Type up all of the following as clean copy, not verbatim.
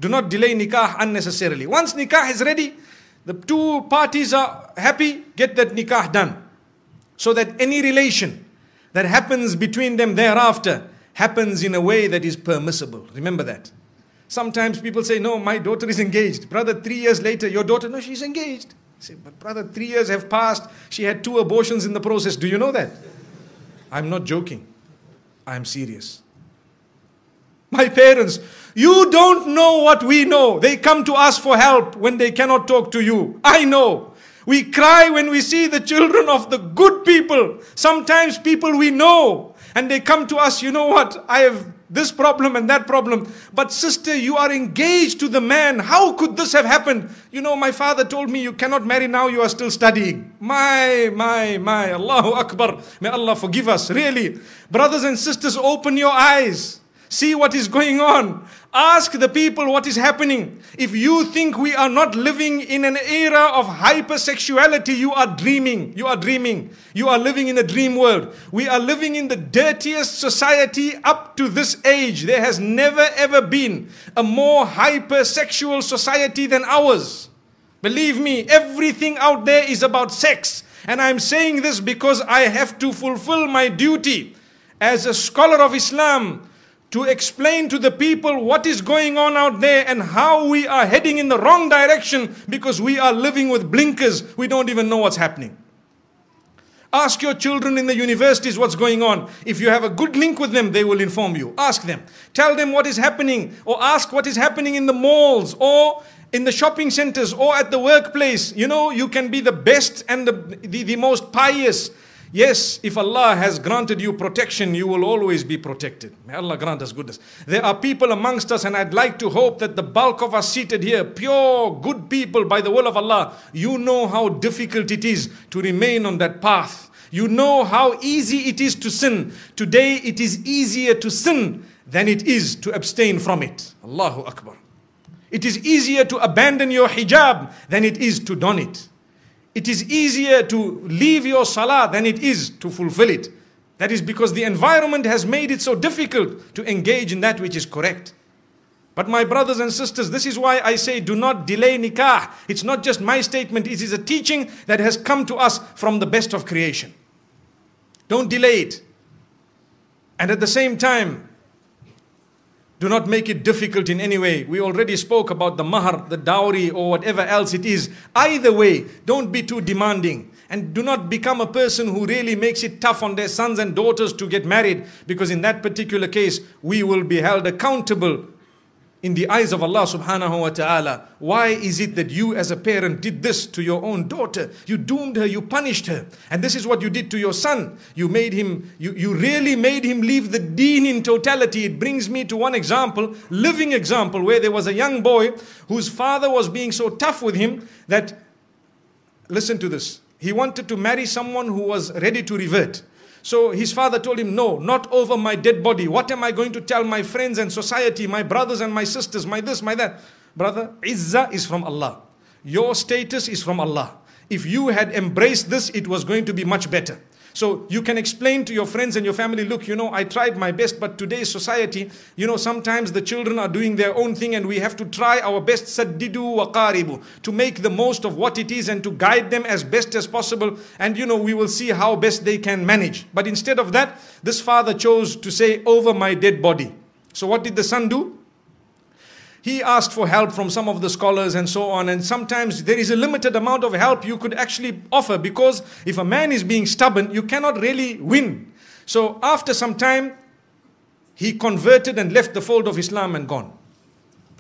Do not delay nikah unnecessarily. Once nikah is ready, the two parties are happy, get that nikah done. So that any relation that happens between them thereafter happens in a way that is permissible. Remember that. Sometimes people say, no, my daughter is engaged. Brother, 3 years later, your daughter, no, she's engaged. I say, but brother, 3 years have passed. She had 2 abortions in the process. Do you know that? I'm not joking. I'm serious. My parents, you don't know what we know. They come to us for help when they cannot talk to you. I know. We cry when we see the children of the good people. Sometimes people we know. And they come to us, you know what, I have this problem and that problem. But sister, you are engaged to the man. How could this have happened? You know, my father told me you cannot marry now, you are still studying. My, Allahu Akbar. May Allah forgive us, really. Brothers and sisters, open your eyes. See what is going on. Ask the people what is happening. If you think we are not living in an era of hypersexuality, you are dreaming. You are dreaming. You are living in a dream world. We are living in the dirtiest society up to this age. There has never ever been a more hypersexual society than ours. Believe me, everything out there is about sex. And I'm saying this because I have to fulfill my duty as a scholar of Islam, to explain to the people what is going on out there and how we are heading in the wrong direction because we are living with blinkers. We don't even know what's happening. Ask your children in the universities what's going on. If you have a good link with them, they will inform you. Ask them. Tell them what is happening, or ask what is happening in the malls or in the shopping centers or at the workplace. You know, you can be the best and the most pious. Yes, if Allah has granted you protection, you will always be protected. May Allah grant us goodness. There are people amongst us, and I'd like to hope that the bulk of us seated here, pure, good people by the will of Allah, you know how difficult it is to remain on that path. You know how easy it is to sin. Today it is easier to sin than it is to abstain from it. Allahu Akbar. It is easier to abandon your hijab than it is to don it. It is easier to leave your salah than it is to fulfill it. That is because the environment has made it so difficult to engage in that which is correct. But my brothers and sisters, this is why I say do not delay nikah. It's not just my statement, it is a teaching that has come to us from the best of creation. Don't delay it. And at the same time, do not make it difficult in any way. We already spoke about the mahar, the dowry, or whatever else it is. Either way, don't be too demanding. And do not become a person who really makes it tough on their sons and daughters to get married. Because in that particular case, we will be held accountable in the eyes of Allah subhanahu wa ta'ala. Why is it that you as a parent did this to your own daughter? You doomed her, you punished her. And this is what you did to your son. You made him, you really made him leave the deen in totality. It brings me to one example, living example, where there was a young boy whose father was being so tough with him that, listen to this, he wanted to marry someone who was ready to revert. So his father told him, no, not over my dead body. What am I going to tell my friends and society, my brothers and my sisters, my this, my that? Brother, izzah is from Allah. Your status is from Allah. If you had embraced this, it was going to be much better. So you can explain to your friends and your family, look, you know, I tried my best, but today's society, you know, sometimes the children are doing their own thing and we have to try our best, saddidu wa qaribu, to make the most of what it is and to guide them as best as possible. And, you know, we will see how best they can manage. But instead of that, this father chose to say, over my dead body. So what did the son do? He asked for help from some of the scholars and so on. And sometimes there is a limited amount of help you could actually offer, because if a man is being stubborn, you cannot really win. So after some time, he converted and left the fold of Islam and gone.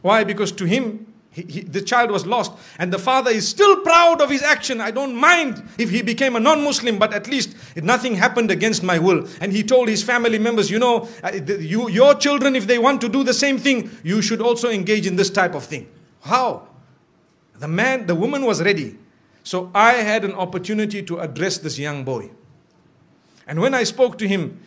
Why? Because to him, the child was lost. And the father is still proud of his action. I don't mind if he became a non-Muslim, but at least nothing happened against my will. And he told his family members, you know, your children, if they want to do the same thing, you should also engage in this type of thing. How? The woman was ready. So I had an opportunity to address this young boy. And when I spoke to him,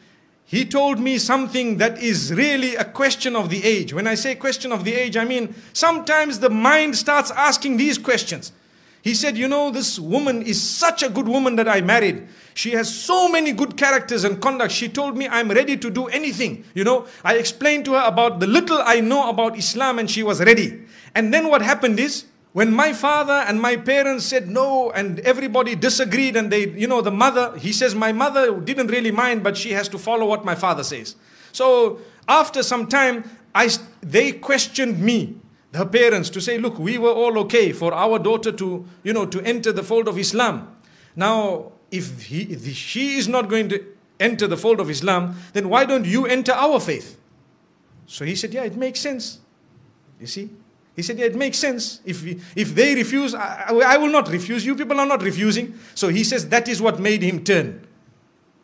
he told me something that is really a question of the age. When I say question of the age, I mean sometimes the mind starts asking these questions. He said, you know, this woman is such a good woman that I married. She has so many good characters and conduct. She told me I'm ready to do anything. You know, I explained to her about the little I know about Islam and she was ready. And then what happened is, when my father and my parents said no and everybody disagreed and they, you know, the mother, he says my mother didn't really mind, but she has to follow what my father says. So after some time, they questioned me, her parents, to say, look, we were all okay for our daughter to, you know, to enter the fold of Islam. Now, if she is not going to enter the fold of Islam, then why don't you enter our faith? So he said, yeah, it makes sense. You see? He said, yeah, it makes sense. If they refuse, I will not refuse. You people are not refusing. So he says that is what made him turn.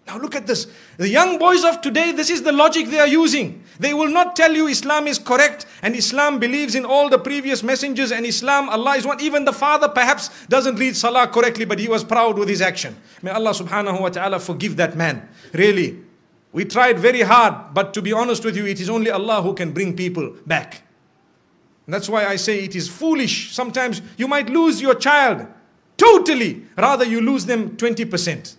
Now look at this. The young boys of today, this is the logic they are using. They will not tell you Islam is correct and Islam believes in all the previous messengers and Islam, Allah is one. Even the father perhaps doesn't read Salah correctly, but he was proud with his action. May Allah subhanahu wa ta'ala forgive that man. Really. We tried very hard, but to be honest with you, it is only Allah who can bring people back. And that's why I say it is foolish. Sometimes you might lose your child totally. Rather you lose them 20%.